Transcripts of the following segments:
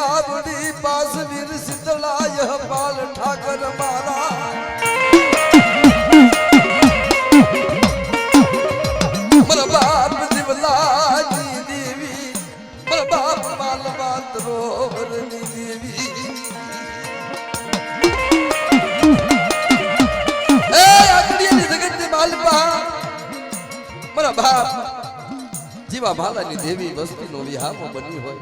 आवड़ी पास वीर शीतला यह पाल ठाकर मारा मरा बाप दिवलानी देवी मरा बाप मालवात रोवरनी देवी ए आकड़ी जगत मालपा मरा बाप जीवा भालानी देवी वस्ती नो विहामो बनी होय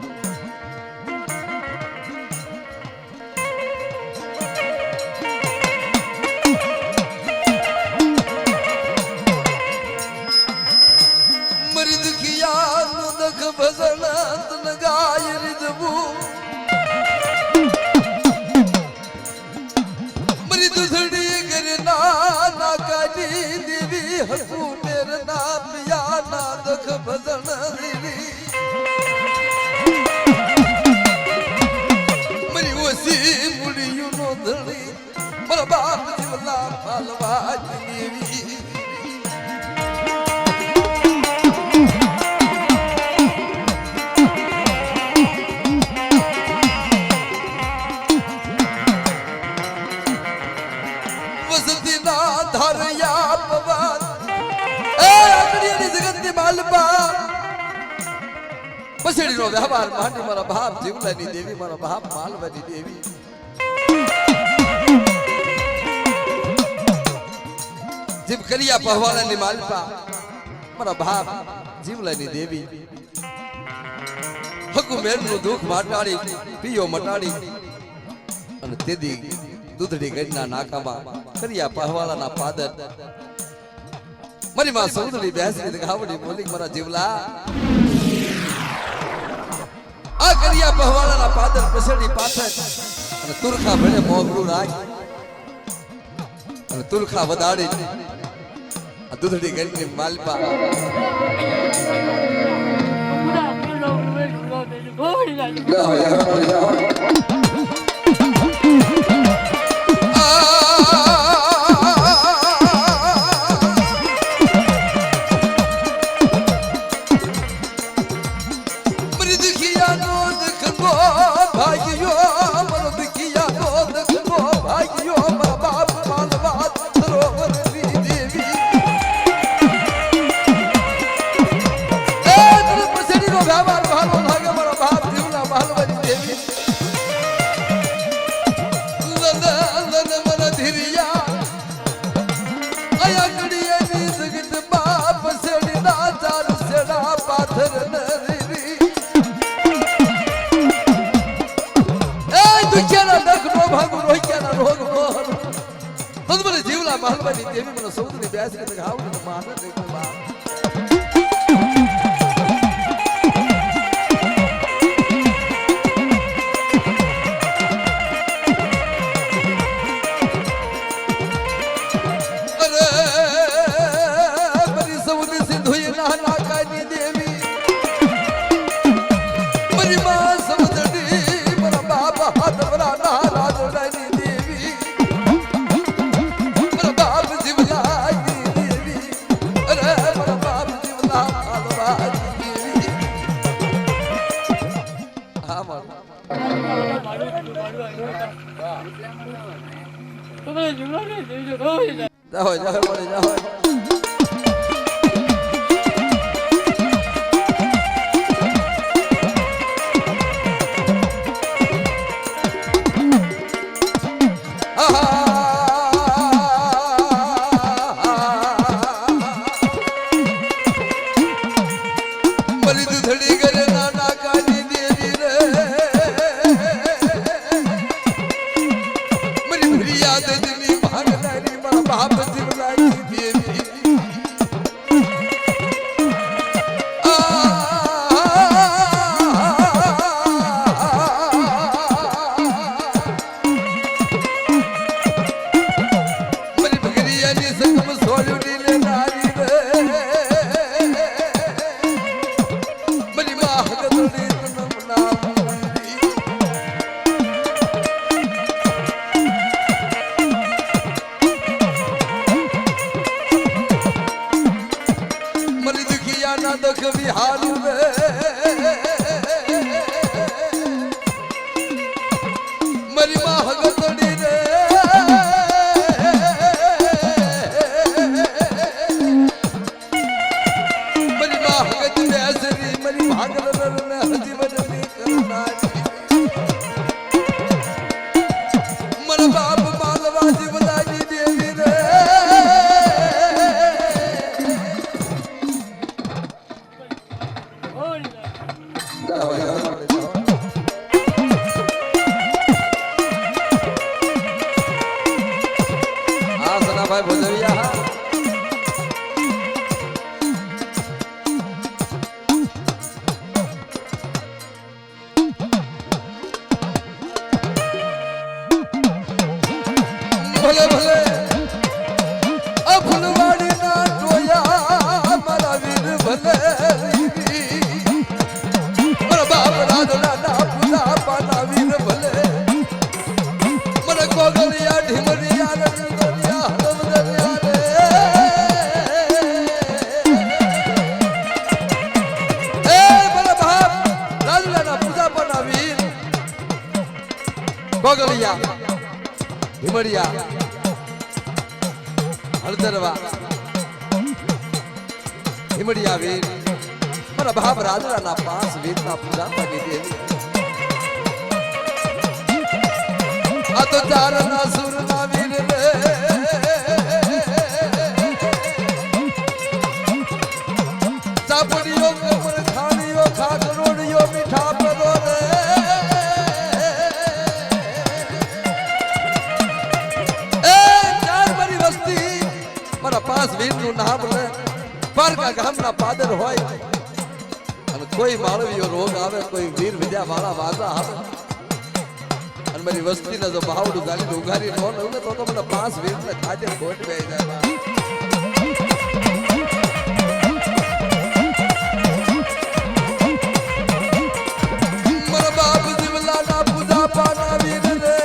मरिद किया नुदख भजन तन गाय रिदबू मरिद धड़ी करना ना काली देवी हकू मेरे नाम या ना दख भजन देवी मरी वसी मुड़ी नो धड़ी मरा बाप जीवला मालवा देवी बसड़ी नो व्यवहार मानी मारा बाप जीवलानी देवी मारा बाप मालवानी देवी जिब करिया पहवालानी मालपा मारा बाप जीवलानी देवी हकु मेरनु दुख माटाड़ी पियो मटाड़ी अने तेदी दूधड़ी गणना नाकामा करिया पहवालाना पादर मरी मां सौदरी बेसरी दिखावड़ी बोली मारा जीवला आ करिया पहवालाना पादर पसड़ी पाथर अने तुरखा भले मोगरू राख अने तुरखा वदाड़ी आ दूधड़ी गणनी मालपा जीवला मालवानी देवी मन सौदरी ब्यास के घावड़ी मान देखो बाप अरे मरी सौदी सिंधुई नाना कानी देवी मरी मां सौदरी मरा बाप हाथ बरा ना राजरानी जाओ जाओ बोले जाओ मरी दूधड़ी करे नाना कानी देवी रे मरी भरिया दजनी भागलानी मां बाप जीवलानी देवी मरी भगरिया ने सकम सोलुनी ले नारी रे मरी मां हगदनी જાઓ જાઓ હા સનાભાઈ ભોજવિયા હા ભલે ભલે ફૂલવાડી ના ટોયા મારા વીર ભલે મારા બાપ રાધડા ના પૂજા પાના વીર ભલે મને કોગલિયા ઢીમરિયા રણગલિયા હરમદરિયા રે એ મારા બાપ રાધડા ના પૂજા પાના વીર કોગલિયા ઢીમરિયા હળદરવા હિમડિયા વીર મારા બાપ રાજરાના 5 વીરના પૂજા કરી દે આ તો ચારના સુરના વીર રે ચાપડીઓ કમર ખાણીઓ ખાકરોડીઓ મીઠા પરો રે મારા 5 વીરનું નામ લે પારકા ગામના પાદર હોય અને કોઈ માળવીયો રોગ આવે કોઈ વીર વિદ્યા વાળા વાજા આવે અને મારી વસ્તીને જો બાવડું ગાલી ઉઘારી નો લઉં ને તો મને 5 વીરને ખાતે ખોટ બે જાય મારા બાપ જીવલાના પૂજા પાના વીર રે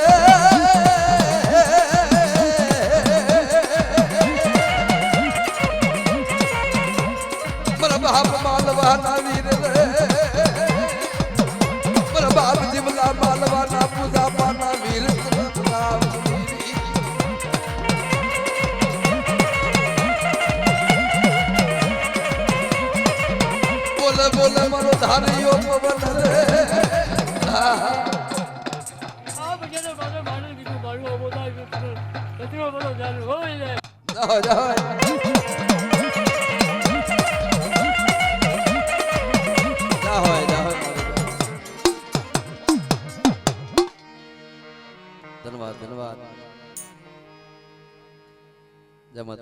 બાપ માલવાના વીર રે મારા બાપ જીવલા માલવાના પૂજા પાના વીર બોલે બોલે મારો ધારિયો પવન રે જાઓ જાઓ धन्यवाद धन्यवाद जमत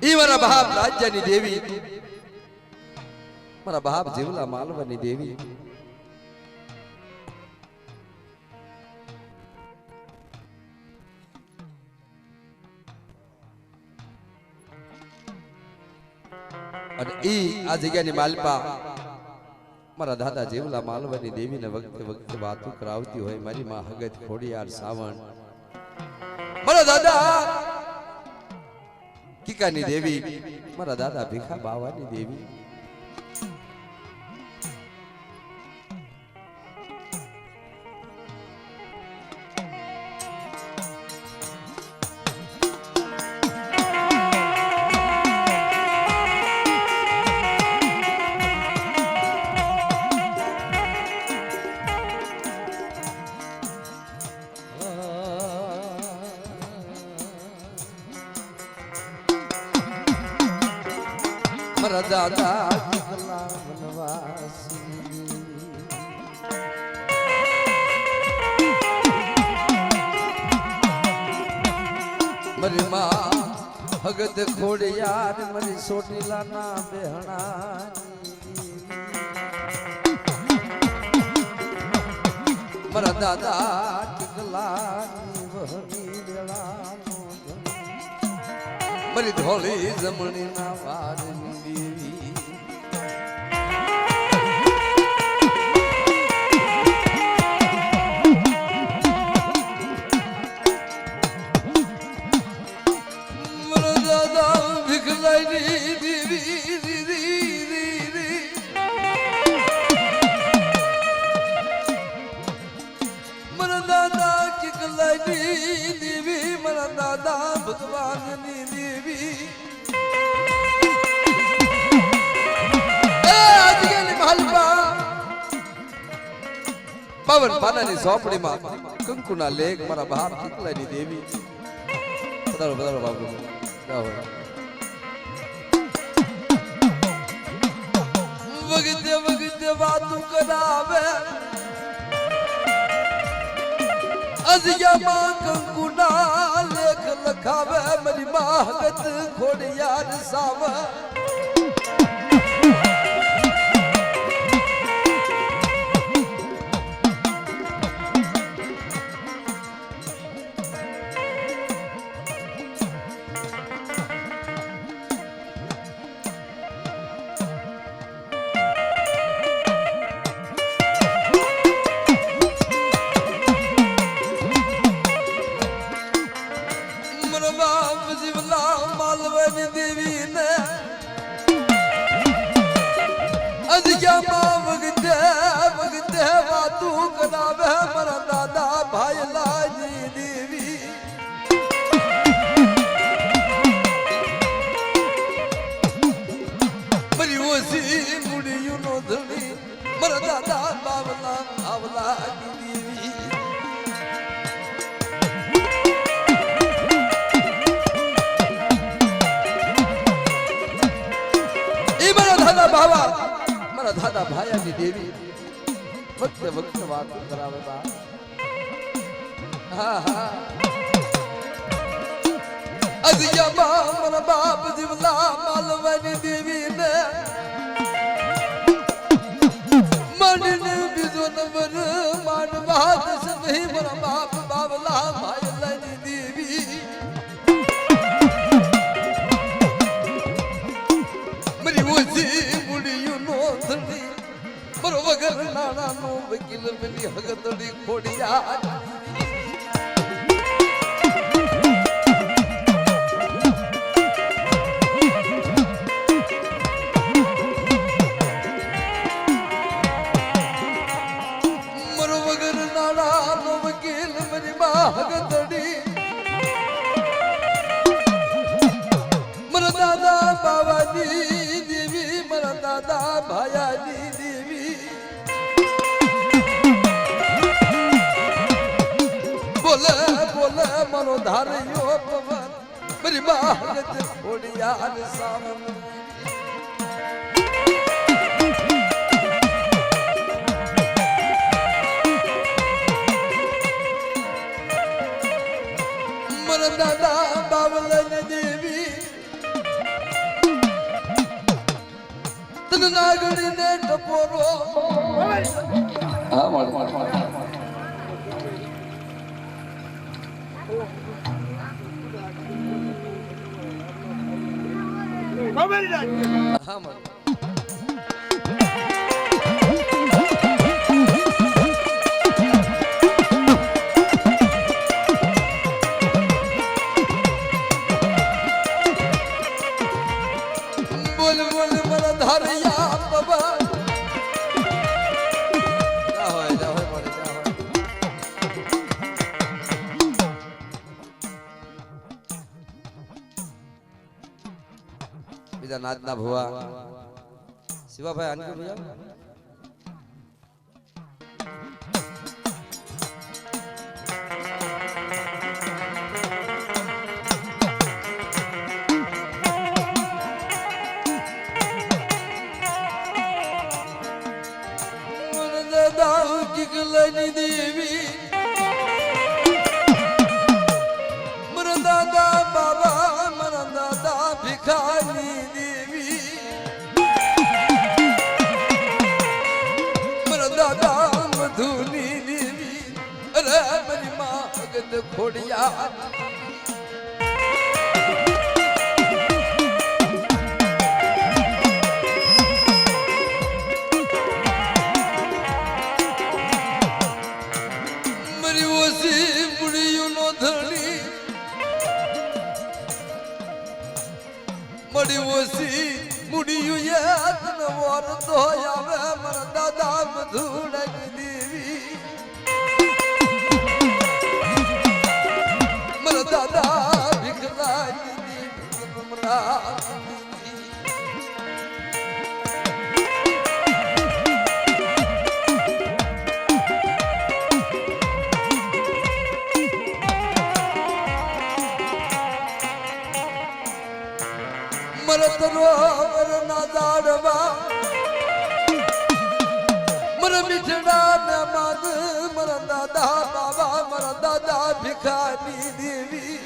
ई मारा बाप राज्यनी देवी मारा बाप जीवला मालवनी देवी અને ઈ આ જગ્યાની માલપા મારા દાદા જેવલા માલવાની દેવીને વખતે વખતે વાતો કરાવતી હોય મારી માં હગત ખોડિયાર સાવણ મારા દાદા કીકાની દેવી મારા દાદા ભીખા બાવાની દેવી મારા દાદા વનવાસી મારી માં ભગત ખોડિયાર મારી સોટીલા ના બેહણા મારા દાદા ટીકલા વહની વેળા મારી ધોળી જમણી ના વારની દેવી મારા દાદા ભીખલાઈની દેવી મારા દાદા કિકલાઈની દેવી મારા દાદા ભગવાનની દેવી પાવન પાનાની સોપડીમાં કંકુના લેખ મારા બાપ કિકલાઈની દેવી પધારો પધારો બાપુ જાઓ વગતે વાતું કરાવે અજિયામાં કંકુના લેખ લખાવે મારી માહગત ખોડિયાર સાવ દાદા ભાયાની દેવી વખતે વખતે વાત કરાવે બા હા હા અજિયા મારા બાપ જીવલા માલવાની દેવી ને મનને બીજો નંબર માનવા દસ નહીં મારા બાપ બાવલા ભાયાની દેવી મારી ઓછી વગર નાના નો વકીલ મિલી હગતડી ખોડિયા મરો વગર નાના નો વકીલ મિલી હગતડી મારા દાદા બાવાની દેવી મારા દાદા ભાયાની બોલે બોલે મારો ધાર્યો પવન મારી માહગત ખોડિયાર સાવન મારા દાદા બાવલન દેવી તન નાગણી ને ટપોરો હા મારો બોલ બોલ મારા ધારિયા બાબા બીજા નાચના ભુવા શિવાભાઈ આનકે ભૈયા દેવી મારા દાદા બાબા મારા દાદા ભિખારી દેવી મારા દાદા મધુની દેવી અરે મારી માગત ખોડિયાર મળી ઓછી મુડિયું યાદ ન વર તો આવે મારા દાદા મધુડક દેવી મારા દાદા મને મીઠડા ને માદ મારા દાદા બાબા મારા દાદા ભિખારી દેવી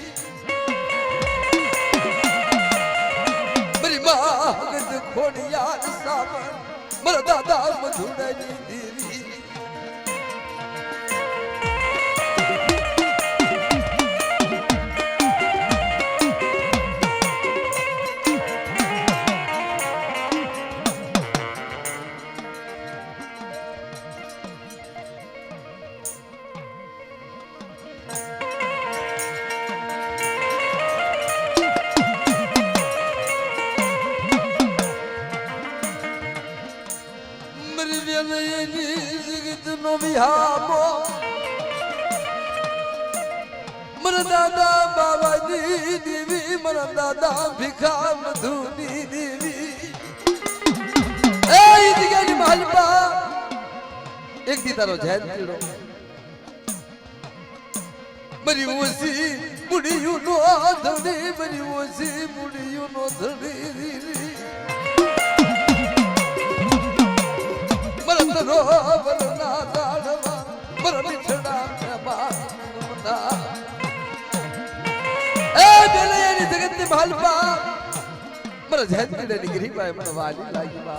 મારી માં ગજ ખોડિયાર સાવર મારા દાદા મધુરાની દેવી मर दादा बाबा जी देवी मर दादा भिखा मधुनी देवी ए मालपा एक दी तारो जैन पीड़ो मरी ओसी मुड़ियों नो धड़ी मरी ओसी मुड़ियों नो धड़ी मरतरो वरना दाड़वा मर मिठड़ा बाना ए बेले यानी जगत ने भालपा मर जैन ने निगरी पाए मन वाली लागी बा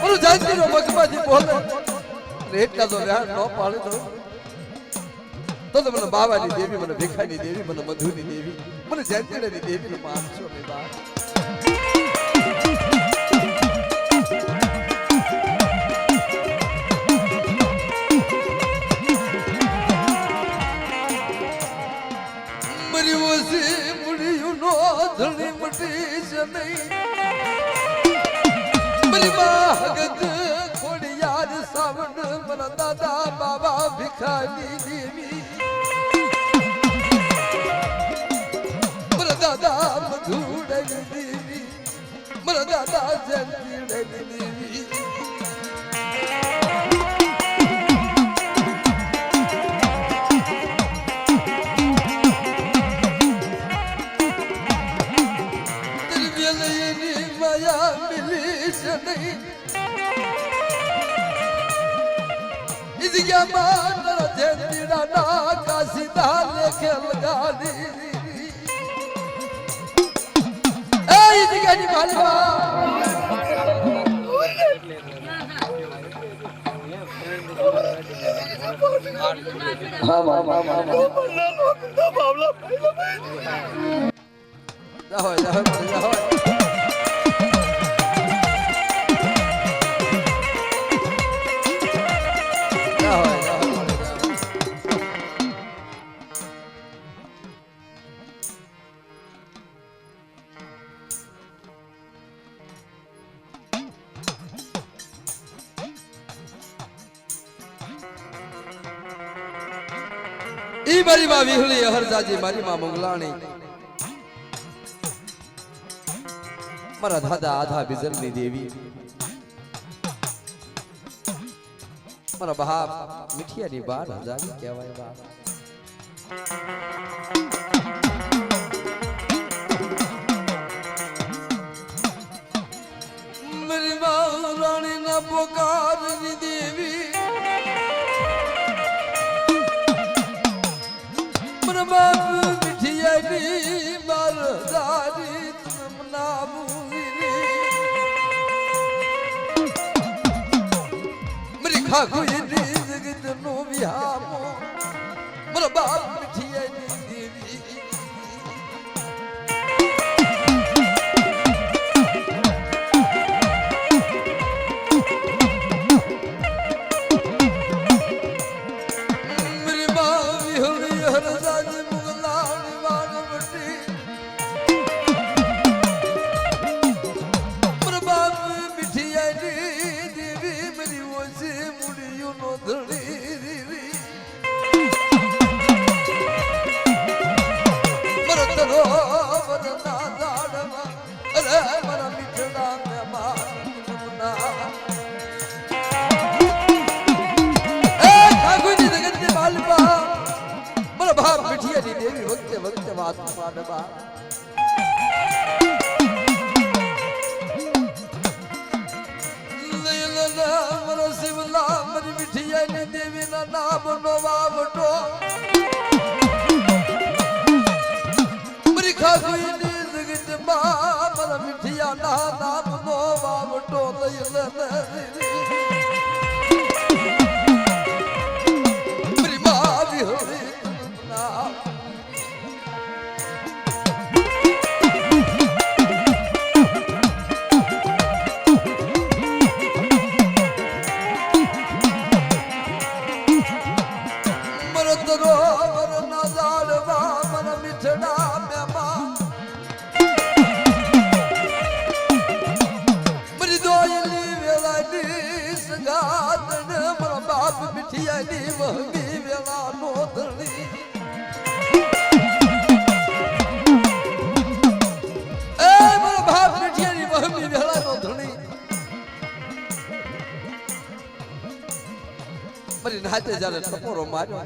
मर जैन नो मगमा जी बोले रेट का तो यार नो पाले तो मन बाबा नी देवी मन भिखानी देवी मन मधुनी देवी मन जैन ने देवी नो मानसो में बा धनी मटी नहीं मेरी माँ गज खोड़ियार सावन मरा दादा बाबा भिखारी देवी मरा दादा मधुरानी देवी मरा दादा जयंती देवी नहीं इसके बाद जेतीरा ना का सीधा लेके लगा दी ए इसके नहीं मालूम हां जाओ जाओ जाओ मारी मां विहली हरजाजी मारी मां मंगलाणी मारा दादा आधा बिजलनी देवी मारा बाप मिठियानी 12,000 कहेवाय बाप मेरी मां रानी ना पुकारनी देवी बाप मिठियानी मरदारी तुम नामूरी मेरी खाकुई जगत नो विहामो मेरा बाप मिठियानी देवी मेरी माँ विहली हरजाजी देवी वक्त वक्त बात मानवा लैला मर शिवला मरी मिठिया देवी ना नाम नो वावटो मरी खाकुई नी जगत मा मर मिठिया ना नाम नो वावटो लैले मरी मां भी होली ना मरी नाते जाने टपोरो मारो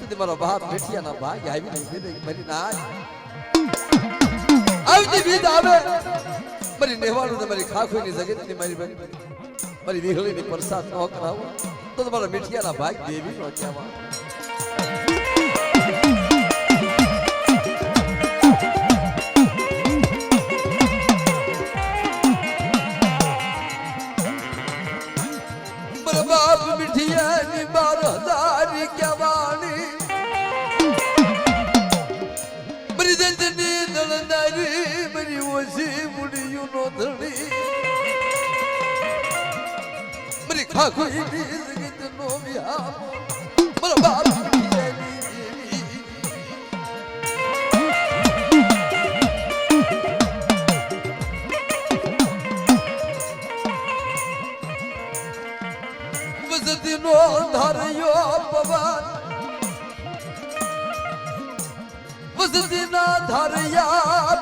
ते मारो बाप बेटिया ना भाग આવી નહીં મરી ના આવતી બીજ આવે મરી નેવાળું ને મરી ખાખોની જગત ની મારી મરી વિહળી ની પ્રસાદ નો કરાવો તો તમારા બેટિયા ના ભાગ દેવી નો કહેવા बाप मिठिया नी 12,000 क्या वाणी मरी दंदनी दलनारी मरी वसी मुड़ियों नो धड़ी मरी खाखोई नी जगत नो बिहा मरा बाप मिठिया नी देवी वसतिनो धरियो पवन वसतिना धरिया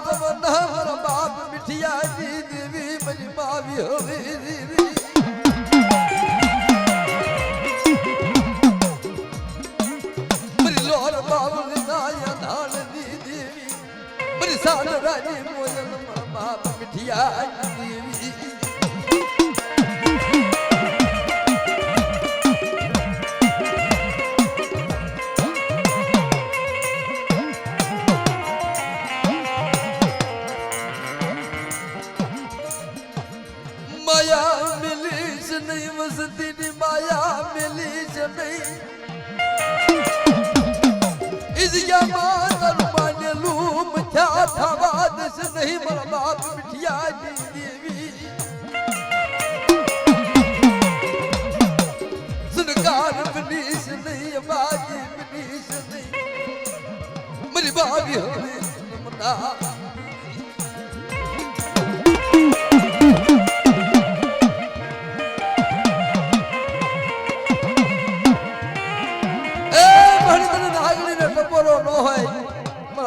पवन हर बाप मिठिया दी देवी मरी मां भी होली री मरी लोर बाबुल नाया धान दी देवी मरी सान रानी मोयल मर बाप मिठिया दी देवी माया मिली नहीं वसती नी माया मिली नहीं इसया मातर माने लूम क्या था वादस नहीं मर बाप मिठिया दी देवी सुनकार बनीस नहीं बाजी बनीस नहीं मरी बाबी होली मना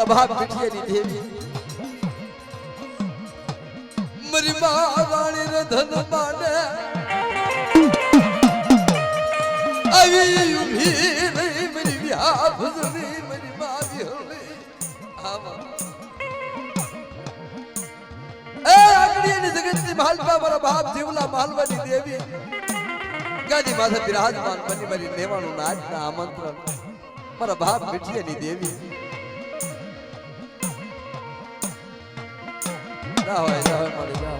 बाप मिठिया नी देवी मरी मां रानी रे धन माने अभी भी नहीं मरी ब्याह भजनी मरी मां भी होली आवा ए अगड़ी नी जगत नी मालपा मरा बाप जीवला मालवा नी देवी गादी माथा विराजमान बनी मरी नेवाणु नाच ना आमंत्रण मरा बाप मिठिया नी देवी जाओ जाओ